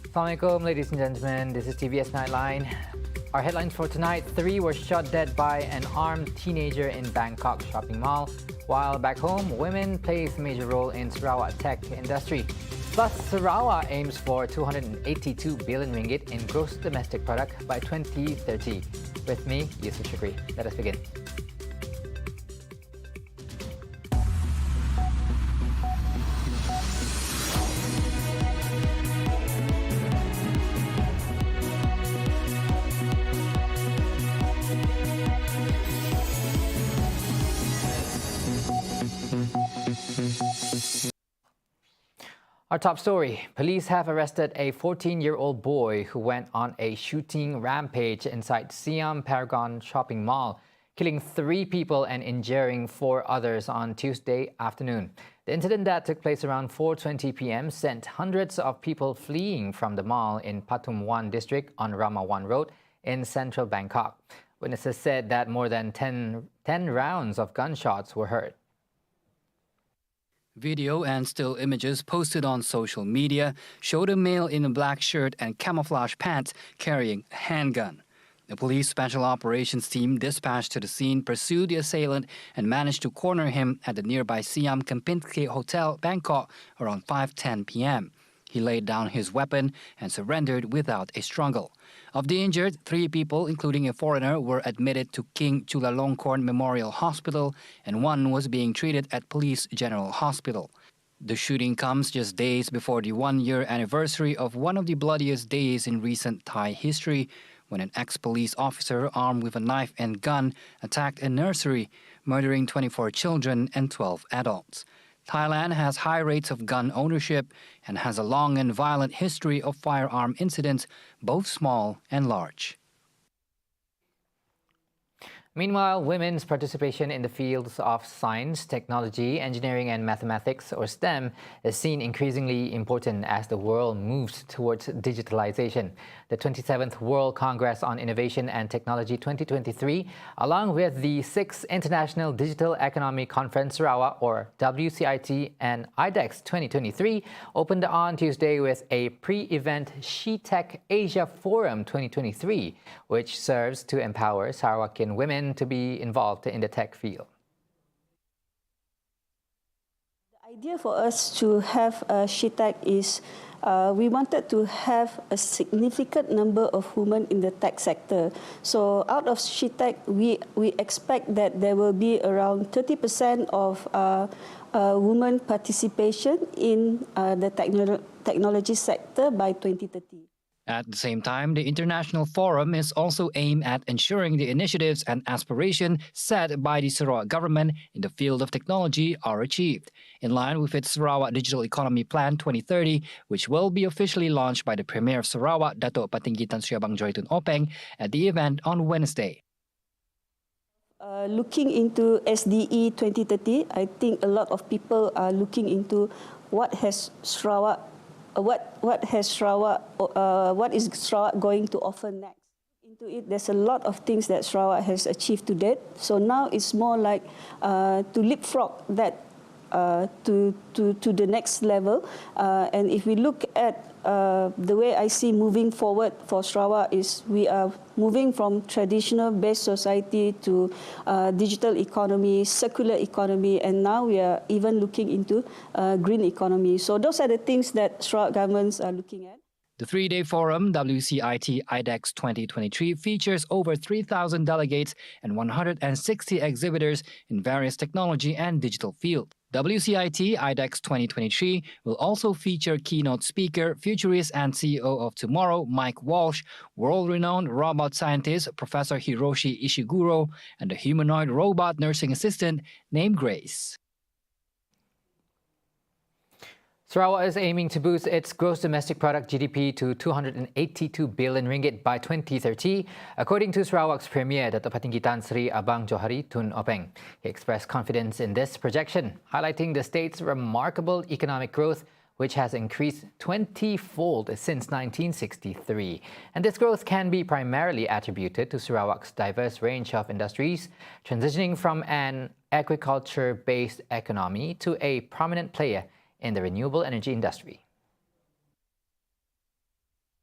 Assalamualaikum, ladies and gentlemen. This is TVS Nightline. Our headlines for tonight: 3 were shot dead by an armed teenager in Bangkok shopping mall. While back home, women plays a major role in Sarawak tech industry. Plus, Sarawak aims for 282 billion ringgit in gross domestic product by 2030. With me, Yusuf Shukri. Let us begin. Our top story. Police have arrested a 14-year-old boy who went on a shooting rampage inside Siam Paragon shopping mall, killing 3 people and injuring 4 others on Tuesday afternoon. The incident that took place around 4:20 p.m. sent hundreds of people fleeing from the mall in Pathum Wan district on Rama Wan Road in central Bangkok. Witnesses said that more than 10 rounds of gunshots were heard. Video and still images posted on social media showed a male in a black shirt and camouflage pants carrying a handgun. The police special operations team dispatched to the scene pursued the assailant and managed to corner him at the nearby Siam Kempinski Hotel, Bangkok, around 5:10 p.m. He laid down his weapon and surrendered without a struggle. Of the injured, 3 people, including a foreigner, were admitted to King Chulalongkorn Memorial Hospital, and 1 was being treated at Police General Hospital. The shooting comes just days before the 1-year anniversary of one of the bloodiest days in recent Thai history, when an ex-police officer armed with a knife and gun attacked a nursery, murdering 24 children and 12 adults. Thailand has high rates of gun ownership and has a long and violent history of firearm incidents, both small and large. Meanwhile, women's participation in the fields of science, technology, engineering and mathematics, or STEM, is seen increasingly important as the world moves towards digitalization. The 27th World Congress on Innovation and Technology 2023, along with the 6th International Digital Economy Conference Sarawak, or WCIT, and IDEX 2023, opened on Tuesday with a pre-event SheTech Asia Forum 2023, which serves to empower Sarawakian women to be involved in the tech field. The idea for us to have SheTech is we wanted to have a significant number of women in the tech sector. So out of SheTech, we expect that there will be around 30% of women participation in the technology sector by 2030. At the same time, the International Forum is also aimed at ensuring the initiatives and aspirations set by the Sarawak government in the field of technology are achieved, in line with its Sarawak Digital Economy Plan 2030, which will be officially launched by the Premier of Sarawak, Datuk Patinggi Tan Sri Abang Joy Tun Openg, at the event on Wednesday. Looking into SDE 2030, I think a lot of people are looking into what is Sarawak going to offer next. Into it, there's a lot of things that Sarawak has achieved to date. So now it's more like to leapfrog that to the next level. And if we look at the way I see moving forward for Sarawak is we are moving from traditional based society to digital economy, circular economy, and now we are even looking into green economy. So those are the things that Sarawak governments are looking at. The 3-day forum, WCIT IDEX 2023, features over 3,000 delegates and 160 exhibitors in various technology and digital fields. WCIT IDEX 2023 will also feature keynote speaker, futurist and CEO of Tomorrow, Mike Walsh, world-renowned robot scientist Professor Hiroshi Ishiguro, and a humanoid robot nursing assistant named Grace. Sarawak is aiming to boost its gross domestic product GDP to 282 billion ringgit by 2030, according to Sarawak's Premier, Datuk Patinggi Tan Sri Abang Johari Tun Openg. He expressed confidence in this projection, highlighting the state's remarkable economic growth, which has increased 20-fold since 1963. And this growth can be primarily attributed to Sarawak's diverse range of industries, transitioning from an agriculture-based economy to a prominent player in the renewable energy industry.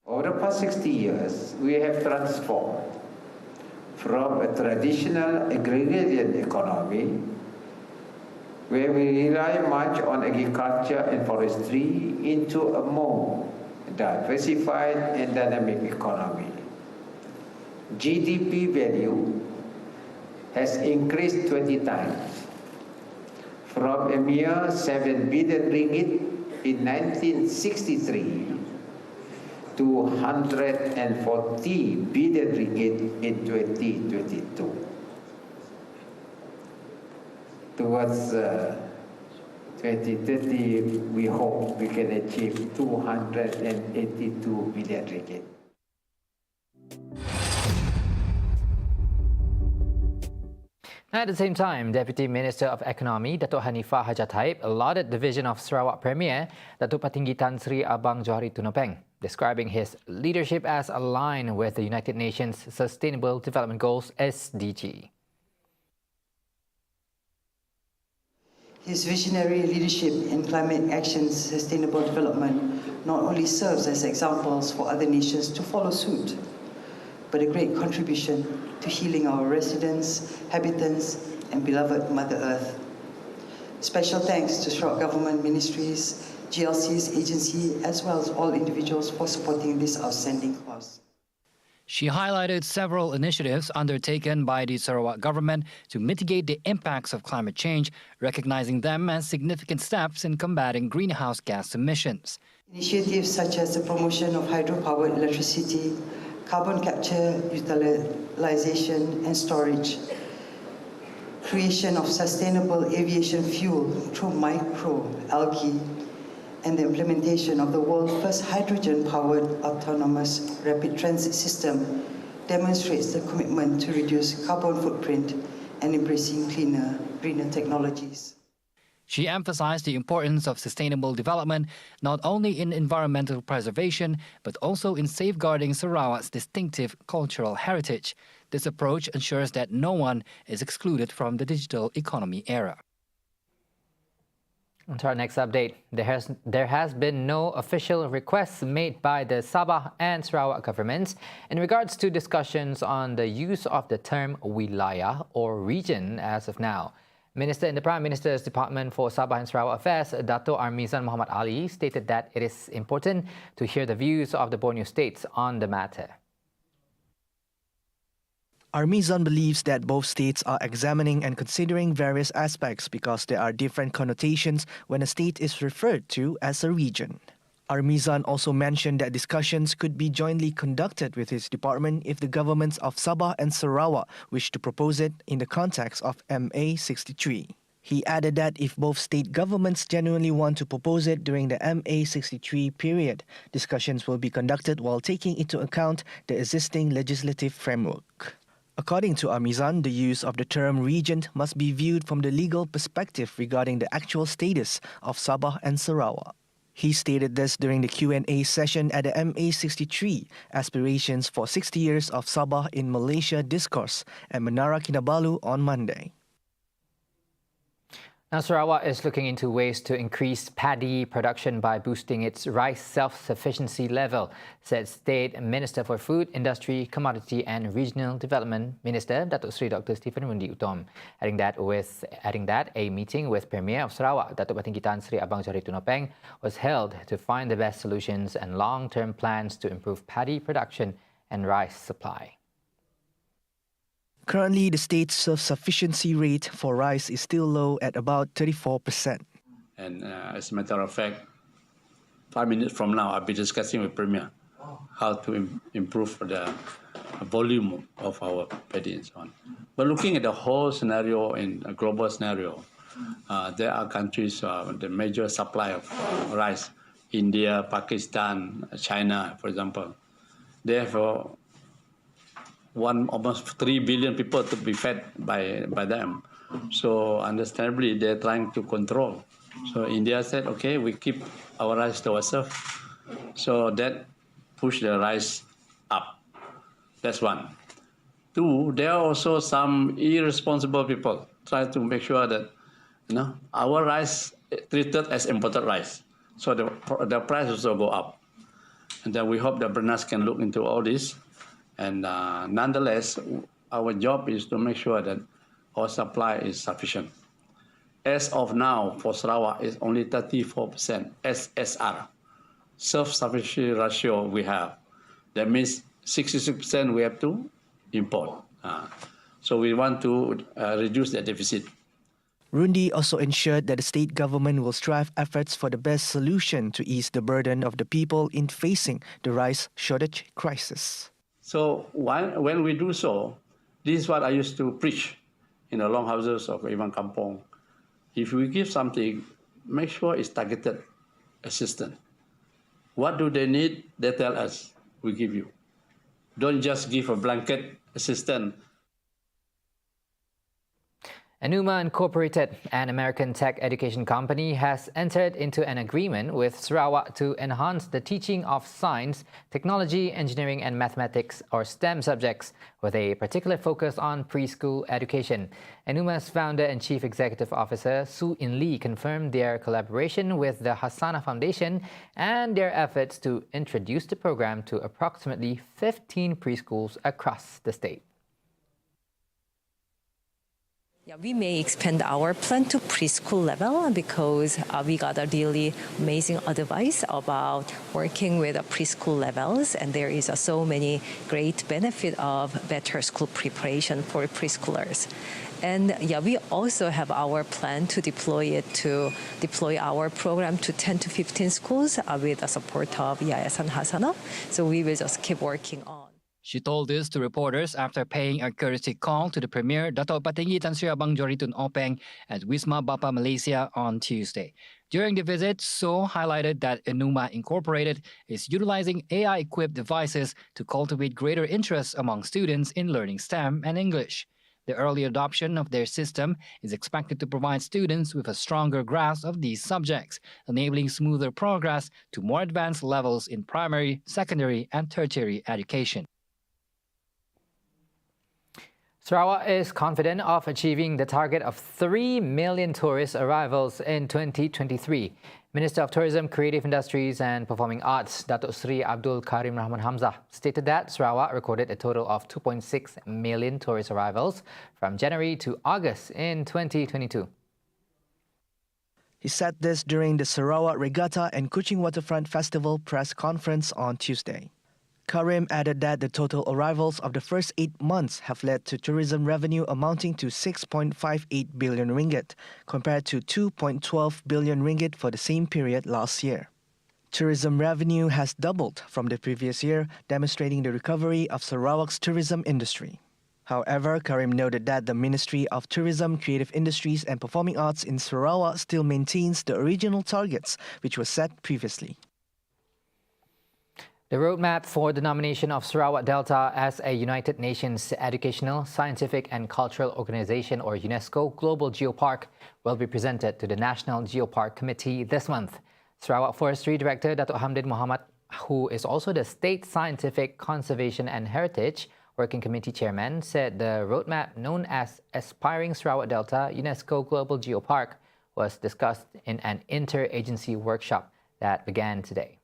Over the past 60 years, we have transformed from a traditional agrarian economy, where we rely much on agriculture and forestry, into a more diversified and dynamic economy. GDP value has increased 20 times, from a mere 7 billion ringgit in 1963 to 140 billion ringgit in 2022. Towards 2030, we hope we can achieve 282 billion ringgit. At the same time, Deputy Minister of Economy Datuk Hanifah Hajataib lauded the vision of Sarawak Premier Datuk Patinggi Tan Sri Abang Johari Tunopeng, describing his leadership as aligned with the United Nations Sustainable Development Goals (SDG). His visionary leadership in climate action sustainable development not only serves as examples for other nations to follow suit, but a great contribution to healing our residents, habitants, and beloved Mother Earth. Special thanks to Sarawak Government ministries, GLC's agency, as well as all individuals for supporting this outstanding cause. She highlighted several initiatives undertaken by the Sarawak government to mitigate the impacts of climate change, recognizing them as significant steps in combating greenhouse gas emissions. Initiatives such as the promotion of hydropowered electricity, carbon capture, utilization and storage, creation of sustainable aviation fuel through microalgae, and the implementation of the world's first hydrogen-powered autonomous rapid transit system demonstrates the commitment to reduce carbon footprint and embracing cleaner, greener technologies. She emphasized the importance of sustainable development not only in environmental preservation but also in safeguarding Sarawak's distinctive cultural heritage. This approach ensures that no one is excluded from the digital economy era. On to our next update. There has been no official requests made by the Sabah and Sarawak governments in regards to discussions on the use of the term wilayah or region as of now. Minister in the Prime Minister's Department for Sabah and Sarawak Affairs, Dato' Armizan Muhammad Ali, stated that it is important to hear the views of the Borneo states on the matter. Armizan believes that both states are examining and considering various aspects because there are different connotations when a state is referred to as a region. Armizan also mentioned that discussions could be jointly conducted with his department if the governments of Sabah and Sarawak wish to propose it in the context of MA 63. He added that if both state governments genuinely want to propose it during the MA 63 period, discussions will be conducted while taking into account the existing legislative framework. According to Armizan, the use of the term region must be viewed from the legal perspective regarding the actual status of Sabah and Sarawak. He stated this during the Q&A session at the MA 63 Aspirations for 60 Years of Sabah in Malaysia discourse at Menara Kinabalu on Monday. Now, Sarawak is looking into ways to increase paddy production by boosting its rice self-sufficiency level, said State Minister for Food, Industry, Commodity and Regional Development Minister Datuk Sri Dr. Stephen Rundi Utom, adding that a meeting with Premier of Sarawak, Datuk Patinggi Tan Sri Abang Johari Tunopeng, was held to find the best solutions and long-term plans to improve paddy production and rice supply. Currently, the state's self-sufficiency rate for rice is still low at about 34%. And as a matter of fact, 5 minutes from now, I'll be discussing with Premier how to improve the volume of our paddy and so on. But looking at the whole scenario in a global scenario, there are countries, the major supply of rice, India, Pakistan, China, for example. They have almost 3 billion people to be fed by them. So understandably, they're trying to control. So India said, okay, we keep our rice to ourselves. So that pushed the rice up. That's one. Two, there are also some irresponsible people try to make sure that our rice is treated as imported rice. So the price also go up. And then we hope that Bernas can look into all this. And nonetheless, our job is to make sure that our supply is sufficient. As of now, for Sarawak, it's only 34% SSR, self-sufficiency ratio we have. That means 66% we have to import. So we want to reduce that deficit. Rundi also ensured that the state government will strive efforts for the best solution to ease the burden of the people in facing the rice shortage crisis. So when we do so, this is what I used to preach in the longhouses of Ivan Kampong. If we give something, make sure it's targeted assistance. What do they need? They tell us, we give you. Don't just give a blanket assistance. Enuma Incorporated, an American tech education company, has entered into an agreement with Sarawak to enhance the teaching of science, technology, engineering and mathematics or STEM subjects with a particular focus on preschool education. Enuma's founder and chief executive officer, Su In Lee, confirmed their collaboration with the Hassana Foundation and their efforts to introduce the program to approximately 15 preschools across the state. Yeah, we may expand our plan to preschool level because we got a really amazing advice about working with preschool levels, and there is so many great benefit of better school preparation for preschoolers. And yeah, we also have our plan to deploy our program to 10 to 15 schools with the support of Yayasan Hassana. So we will just keep working on. She told this to reporters after paying a courtesy call to the Premier Dato' Patinggi Tan Sri Abang Joritun Openg at Wisma Bapa Malaysia on Tuesday. During the visit, So highlighted that Enuma Incorporated is utilizing AI-equipped devices to cultivate greater interest among students in learning STEM and English. The early adoption of their system is expected to provide students with a stronger grasp of these subjects, enabling smoother progress to more advanced levels in primary, secondary, and tertiary education. Sarawak is confident of achieving the target of 3 million tourist arrivals in 2023. Minister of Tourism, Creative Industries and Performing Arts, Datuk Seri Abdul Karim Rahman Hamzah, stated that Sarawak recorded a total of 2.6 million tourist arrivals from January to August in 2022. He said this during the Sarawak Regatta and Kuching Waterfront Festival press conference on Tuesday. Karim added that the total arrivals of the first 8 months have led to tourism revenue amounting to 6.58 billion ringgit, compared to 2.12 billion ringgit for the same period last year. Tourism revenue has doubled from the previous year, demonstrating the recovery of Sarawak's tourism industry. However, Karim noted that the Ministry of Tourism, Creative Industries and Performing Arts in Sarawak still maintains the original targets which were set previously. The roadmap for the nomination of Sarawak Delta as a United Nations Educational, Scientific and Cultural Organization or UNESCO Global Geopark will be presented to the National Geopark Committee this month. Sarawak Forestry Director Datuk Hamdin Mohamad, who is also the State Scientific Conservation and Heritage Working Committee Chairman, said the roadmap known as Aspiring Sarawak Delta UNESCO Global Geopark was discussed in an interagency workshop that began today.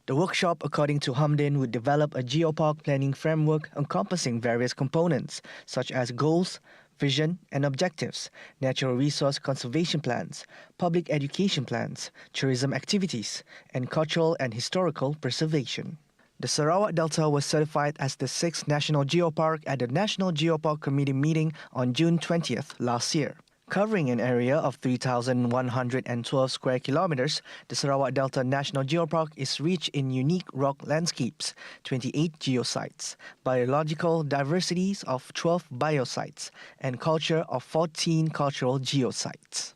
The workshop, according to Hamdin, would develop a geopark planning framework encompassing various components, such as goals, vision and objectives, natural resource conservation plans, public education plans, tourism activities, and cultural and historical preservation. The Sarawak Delta was certified as the 6th National Geopark at the National Geopark Committee meeting on June 20th last year. Covering an area of 3,112 square kilometers, the Sarawak Delta National Geopark is rich in unique rock landscapes, 28 geosites, biological diversities of 12 biosites, and culture of 14 cultural geosites.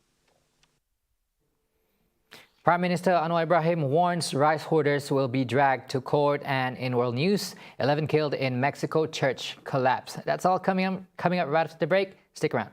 Prime Minister Anwar Ibrahim warns rice hoarders will be dragged to court, and in world news, 11 killed in Mexico church collapse. That's all coming up right after the break. Stick around.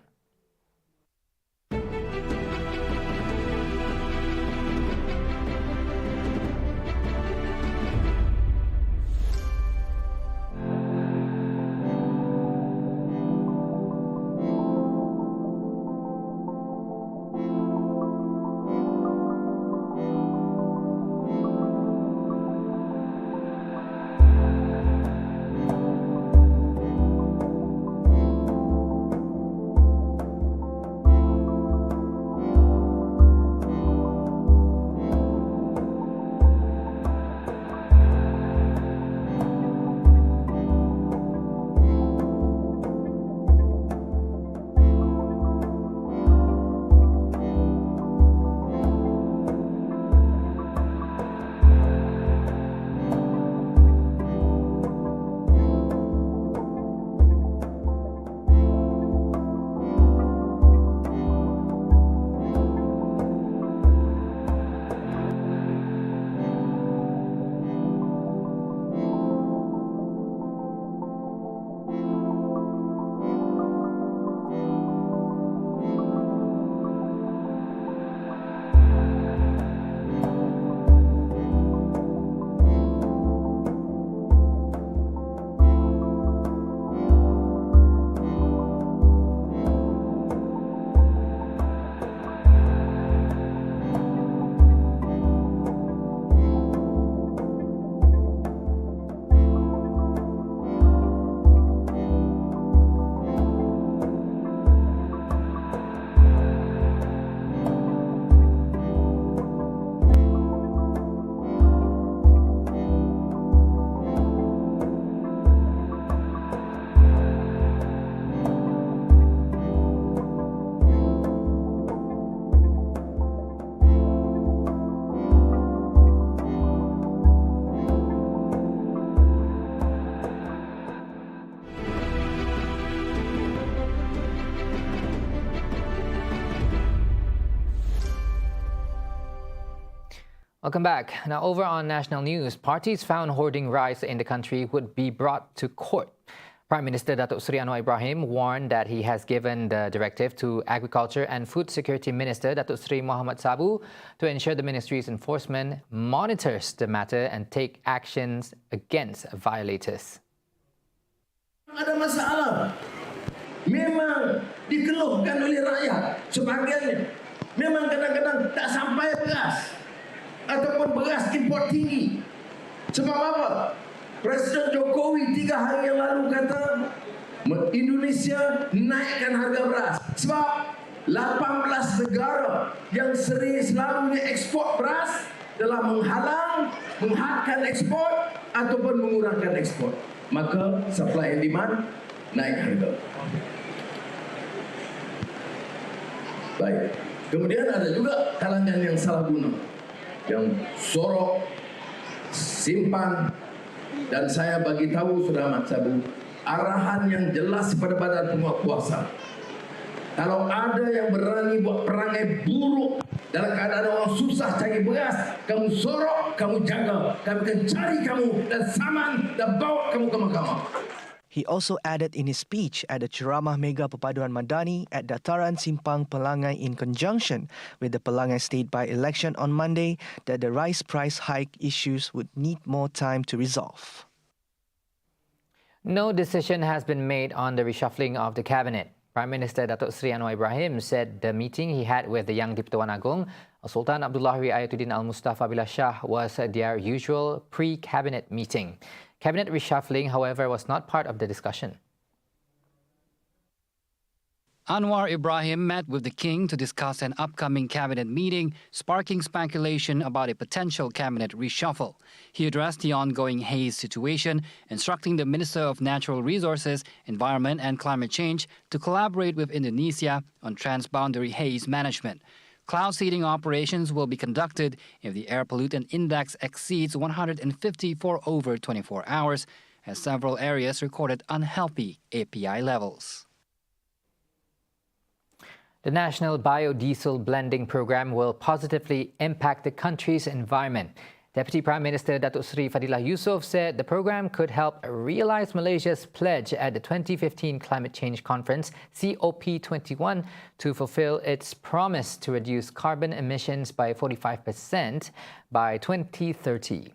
Welcome back. Now, over on national news, parties found hoarding rice in the country would be brought to court. Prime Minister Datuk Seri Anwar Ibrahim warned that he has given the directive to Agriculture and Food Security Minister Datuk Seri Muhammad Sabu to ensure the ministry's enforcement monitors the matter and take actions against violators. Ada masalah. Memang dikeluhkan oleh rakyat sebahagiannya. Memang kadang-kadang tak sampai beras ataupun beras import tinggi. Sebab apa? Presiden Jokowi 3 hari yang lalu kata Indonesia naikkan harga beras. Sebab 18 negara yang selalunya ekspor beras telah menghalang, menghadkan ekspor ataupun mengurangkan ekspor. Maka supply and demand naik harga. Baik. Kemudian ada juga kalangan yang salah guna, yang sorok, simpan, dan saya bagi tahu Saudara Mat Sabu, arahan yang jelas kepada Badan Penguatkuasa. Kalau ada yang berani buat perangai buruk dalam keadaan orang susah cari beras, kamu sorok, kamu jaga, kami akan cari kamu dan saman dan bawa kamu ke mahkamah. He also added in his speech at the Ceramah Mega Perpaduan Madani at Dataran Simpang Pelangai in conjunction with the Pelangai State by-election on Monday that the rice price hike issues would need more time to resolve. No decision has been made on the reshuffling of the cabinet. Prime Minister Datuk Seri Anwar Ibrahim said the meeting he had with the Yang di-Pertuan Agong, Sultan Abdullahi Ayatuddin Al-Mustafa Billah Shah, was their usual pre-cabinet meeting. Cabinet reshuffling, however, was not part of the discussion. Anwar Ibrahim met with the king to discuss an upcoming cabinet meeting, sparking speculation about a potential cabinet reshuffle. He addressed the ongoing haze situation, instructing the Minister of Natural Resources, Environment and Climate Change to collaborate with Indonesia on transboundary haze management. Cloud seeding operations will be conducted if the air pollutant index exceeds 150 for over 24 hours, as several areas recorded unhealthy API levels. The National Biodiesel Blending Program will positively impact the country's environment. Deputy Prime Minister Datuk Seri Fadilah Yusof said the program could help realize Malaysia's pledge at the 2015 Climate Change Conference, COP21, to fulfill its promise to reduce carbon emissions by 45% by 2030.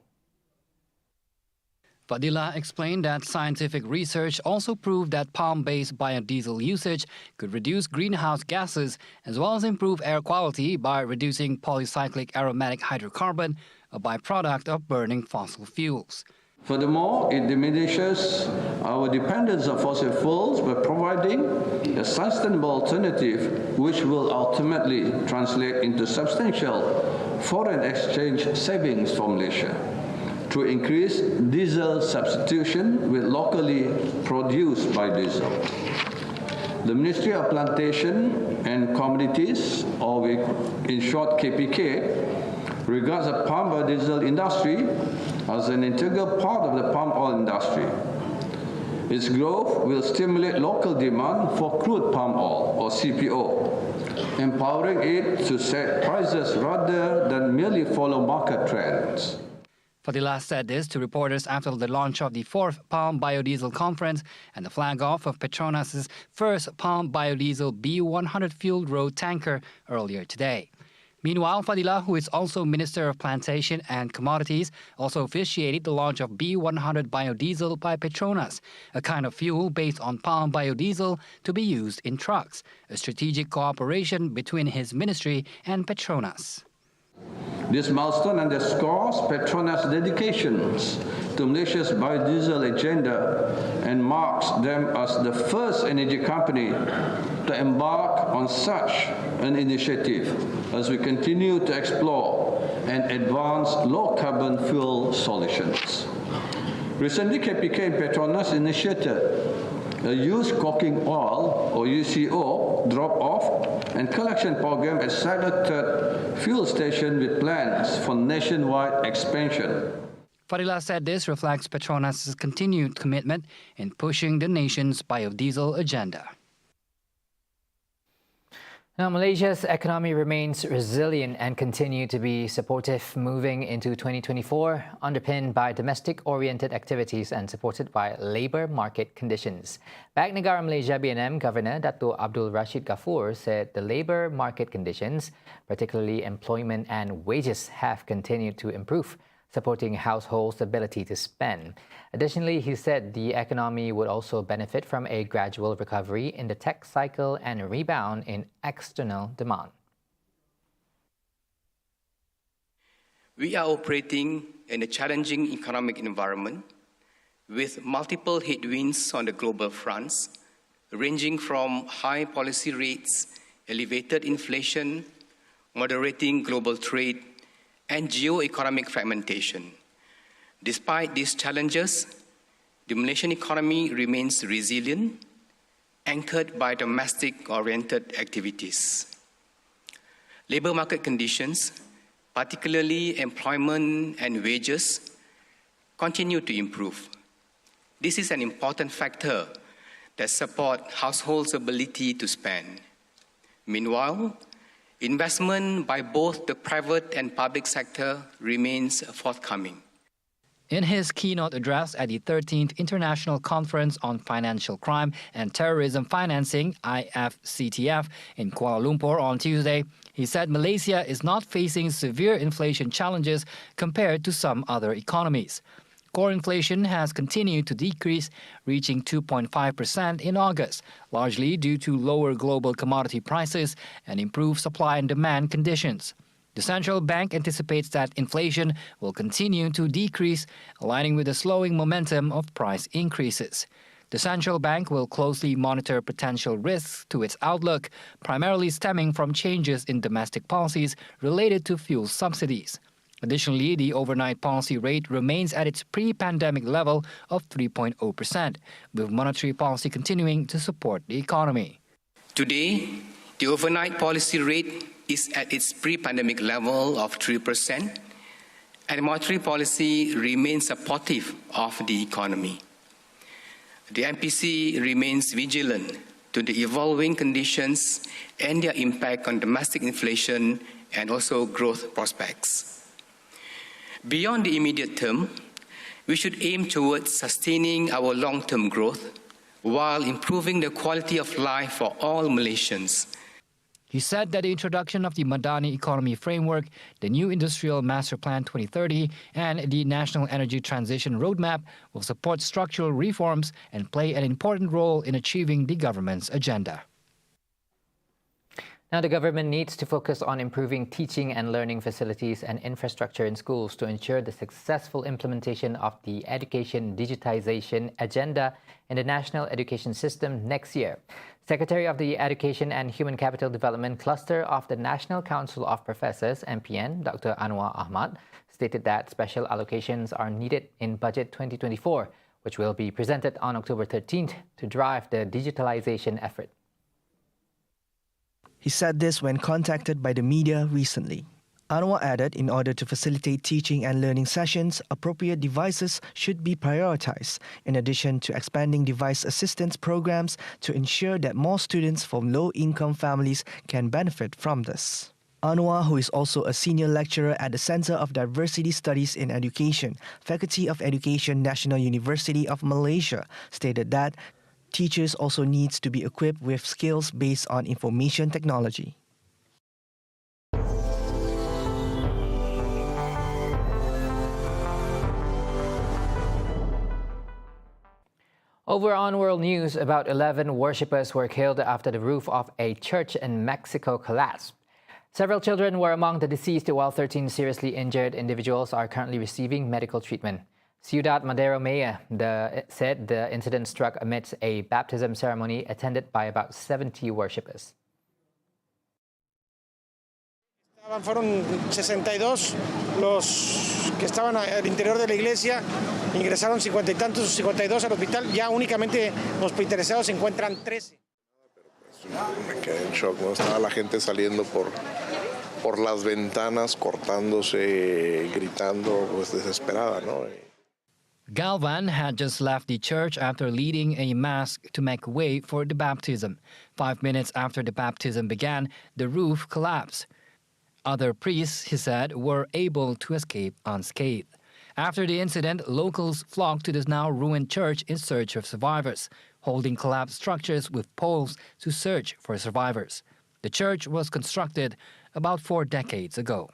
Fadilah explained that scientific research also proved that palm-based biodiesel usage could reduce greenhouse gases as well as improve air quality by reducing polycyclic aromatic hydrocarbon, a byproduct of burning fossil fuels. Furthermore, it diminishes our dependence on fossil fuels by providing a sustainable alternative which will ultimately translate into substantial foreign exchange savings for Malaysia through increased diesel substitution with locally produced biodiesel. The Ministry of Plantation and Commodities, or in short KPK, regards the palm biodiesel industry as an integral part of the palm oil industry. Its growth will stimulate local demand for crude palm oil, or CPO, empowering it to set prices rather than merely follow market trends. Fadilah said this to reporters after the launch of the 4th Palm Biodiesel Conference and the flag-off of Petronas' first Palm Biodiesel B100 fueled road tanker earlier today. Meanwhile, Fadilah, who is also Minister of Plantation and Commodities, also officiated the launch of B100 biodiesel by Petronas, a kind of fuel based on palm biodiesel to be used in trucks, a strategic cooperation between his ministry and Petronas. This milestone underscores Petronas' dedications to Malaysia's biodiesel agenda and marks them as the first energy company to embark on such an initiative as we continue to explore and advance low-carbon fuel solutions. Recently, KPK and Petronas initiated a used cooking oil, or UCO, drop-off and collection program at Cyber 3rd fuel station with plans for nationwide expansion. Fadilah said this reflects Petronas' continued commitment in pushing the nation's biodiesel agenda. Now, Malaysia's economy remains resilient and continue to be supportive moving into 2024, underpinned by domestic-oriented activities and supported by labour market conditions. Bank Negara Malaysia BNM Governor Dato' Abdul Rashid Ghaffur said the labour market conditions, particularly employment and wages, have continued to improve, supporting households' ability to spend. Additionally, he said the economy would also benefit from a gradual recovery in the tech cycle and a rebound in external demand. We are operating in a challenging economic environment with multiple headwinds on the global fronts, ranging from high policy rates, elevated inflation, moderating global trade, and geo-economic fragmentation. Despite these challenges, the Malaysian economy remains resilient, anchored by domestic-oriented activities. Labour market conditions, particularly employment and wages, continue to improve. This is an important factor that supports households' ability to spend. Meanwhile, investment by both the private and public sector remains forthcoming. In his keynote address at the 13th International Conference on Financial Crime and Terrorism Financing, IFCTF, in Kuala Lumpur on Tuesday, he said Malaysia is not facing severe inflation challenges compared to some other economies. Core inflation has continued to decrease, reaching 2.5% in August, largely due to lower global commodity prices and improved supply and demand conditions. The central bank anticipates that inflation will continue to decrease, aligning with the slowing momentum of price increases. The central bank will closely monitor potential risks to its outlook, primarily stemming from changes in domestic policies related to fuel subsidies. Additionally, the overnight policy rate remains at its pre-pandemic level of 3.0%, with monetary policy continuing to support the economy. Today, the overnight policy rate is at its pre-pandemic level of 3%, and monetary policy remains supportive of the economy. The MPC remains vigilant to the evolving conditions and their impact on domestic inflation and also growth prospects. Beyond the immediate term, we should aim towards sustaining our long-term growth while improving the quality of life for all Malaysians. He said that the introduction of the Madani Economy Framework, the new Industrial Master Plan 2030, and the National Energy Transition Roadmap will support structural reforms and play an important role in achieving the government's agenda. Now, the government needs to focus on improving teaching and learning facilities and infrastructure in schools to ensure the successful implementation of the education digitization agenda in the national education system next year. Secretary of the Education and Human Capital Development Cluster of the National Council of Professors, NPN, Dr. Anwar Ahmad, stated that special allocations are needed in Budget 2024, which will be presented on October 13th to drive the digitalization effort. He said this when contacted by the media recently. Anwar added, in order to facilitate teaching and learning sessions, appropriate devices should be prioritized, in addition to expanding device assistance programs to ensure that more students from low-income families can benefit from this. Anwar, who is also a senior lecturer at the Center of Diversity Studies in Education, Faculty of Education, National University of Malaysia, stated that teachers also needs to be equipped with skills based on information technology. Over on World News, about 11 worshippers were killed after the roof of a church in Mexico collapsed. Several children were among the deceased, while 13 seriously injured individuals are currently receiving medical treatment. Ciudad Madero Mayor said the incident struck amidst a baptism ceremony attended by about 70 worshippers. Fueron 62 los que estaban al interior de la iglesia, ingresaron 50 y tantos, 52 al hospital, ya únicamente hospitalizados se encuentran 13. Me quedé en shock, ¿no? Estaba la gente saliendo por las ventanas, cortándose, gritando, pues desesperada, ¿no? Galvan had just left the church after leading a mass to make way for the baptism. 5 minutes after the baptism began, the roof collapsed. Other priests, he said, were able to escape unscathed. After the incident, locals flocked to the now ruined church in search of survivors, holding collapsed structures with poles to search for survivors. The church was constructed about 4 decades ago.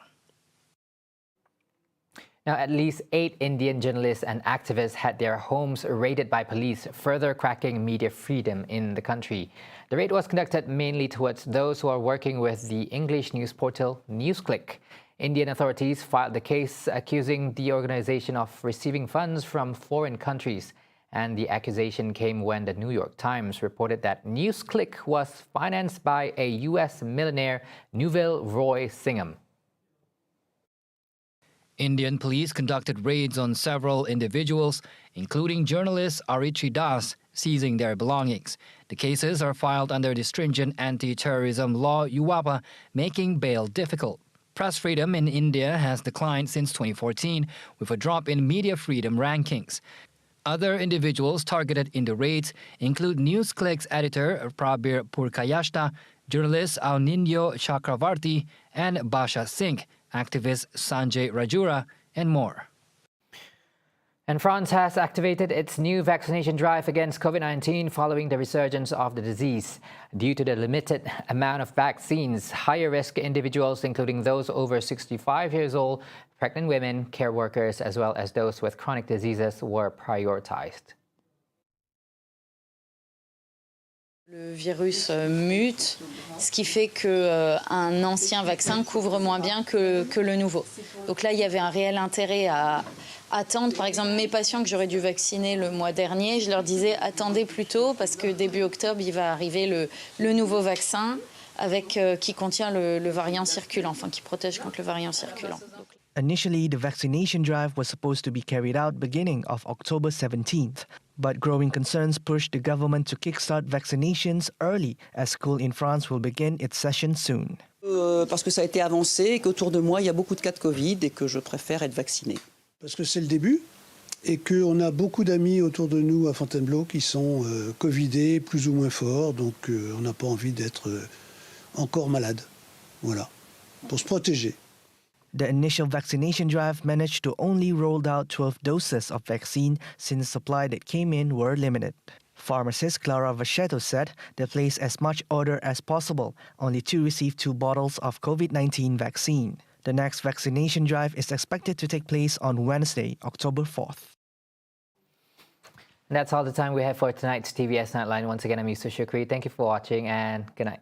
Now, at least 8 Indian journalists and activists had their homes raided by police, further cracking media freedom in the country. The raid was conducted mainly towards those who are working with the English news portal NewsClick. Indian authorities filed the case accusing the organization of receiving funds from foreign countries. And the accusation came when the New York Times reported that NewsClick was financed by a U.S. millionaire, Neville Roy Singham. Indian police conducted raids on several individuals, including journalist Arichi Das, seizing their belongings. The cases are filed under the stringent anti-terrorism law UAPA, making bail difficult. Press freedom in India has declined since 2014, with a drop in media freedom rankings. Other individuals targeted in the raids include NewsClick's editor Prabir Purkayashta, journalist Aunindyo Chakravarti, and Basha Singh, activist Sanjay Rajura, and more. And France has activated its new vaccination drive against COVID-19 following the resurgence of the disease. Due to the limited amount of vaccines, higher-risk individuals, including those over 65 years old, pregnant women, care workers, as well as those with chronic diseases, were prioritized. Le virus mute, ce qui fait qu'un ancien vaccin couvre moins bien que le nouveau. Donc là, il y avait un réel intérêt à attendre. Par exemple, mes patients que j'aurais dû vacciner le mois dernier, je leur disais attendez plutôt parce que début octobre, il va arriver le nouveau vaccin qui contient le variant circulant, enfin qui protège contre le variant circulant. Initially, the vaccination drive was supposed to be carried out beginning of October 17th. But growing concerns pushed the government to kickstart vaccinations early, as school in France will begin its session soon. Parce que ça a été avancé et qu'autour de moi, il y a beaucoup de cas de Covid et que je préfère être vacciné. Parce que c'est le début et qu'on a beaucoup d'amis autour de nous à Fontainebleau qui sont Covidés, plus ou moins forts, donc on n'a pas envie d'être encore malade. Voilà, pour se protéger. The initial vaccination drive managed to only roll out 12 doses of vaccine since supply that came in were limited. Pharmacist Clara Vachetto said they placed as much order as possible, only to receive 2 bottles of COVID-19 vaccine. The next vaccination drive is expected to take place on Wednesday, October 4th. And that's all the time we have for tonight's TVS Nightline. Once again, I'm Yusuf Shukri. Thank you for watching and good night.